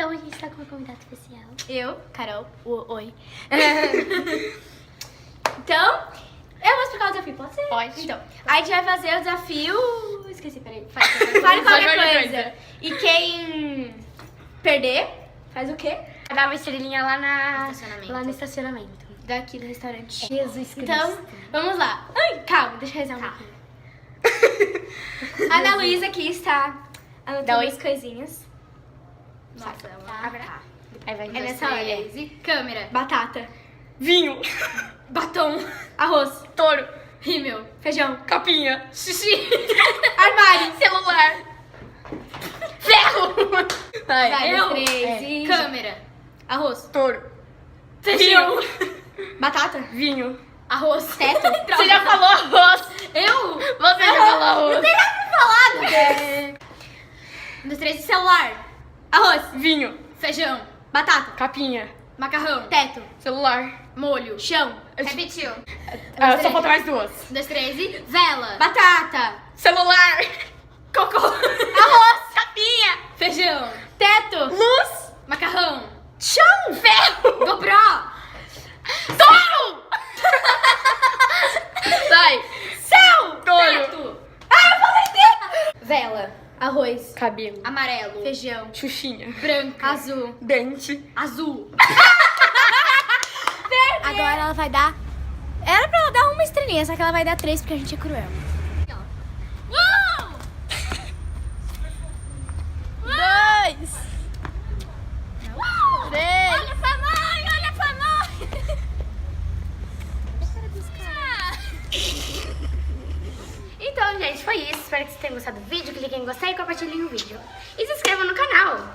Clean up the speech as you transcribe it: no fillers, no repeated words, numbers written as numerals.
Então a gente tá com uma convidada especial. Eu, Carol. Oi. Então, eu vou explicar o desafio, pode ser? Pode. Então, a gente vai fazer o desafio... Esqueci, peraí. Fale qualquer coisa. E quem perder, faz o quê? Vai dar uma estrelinha lá no estacionamento. Daqui do restaurante. Jesus Cristo. Então, vamos lá. Ai, calma, deixa eu rezar um pouquinho. A Ana Luísa aqui está anotando as coisinhas. Nossa, Tá. Aí vai É nessa hora. E câmera. Batata. Vinho. Batom. Arroz. Touro. Rímel. Feijão. Capinha. Xixi. Armário. Celular. Ferro. Vai, Eu. 3 e... Câmera. Arroz. Touro. Feijão. Batata. Vinho. Arroz. Teto. Você já falou arroz. Eu? Você já falou arroz. Não tem nada pra falar, bebê. 1, 2, 3 e celular. Arroz. Vinho. Feijão. Batata. Capinha. Macarrão. Teto. Celular. Molho. Chão. Repetiu. Só falta mais duas. 1, 2, 3 e vela. Batata. Celular. Cocô. Arroz. Capinha. Feijão. Teto. Luz. Macarrão. Chão. Ferro. GoPro. Touro. Vai. Céu. Touro. Teto. Ah, eu falei teto. Vela. Arroz. Cabelo. Amarelo. Feijão. Xuxinha. Branca. Azul. Dente. Azul. Agora ela vai dar... Era pra ela dar uma estrelinha, só que ela vai dar 3 porque a gente é cruel. 2. 3. Olha pra mãe, olha pra mãe. Então, gente, foi isso. Espero que vocês tenham gostado do vídeo. Cliquem em gostei e compartilhem o vídeo. E se inscrevam no canal.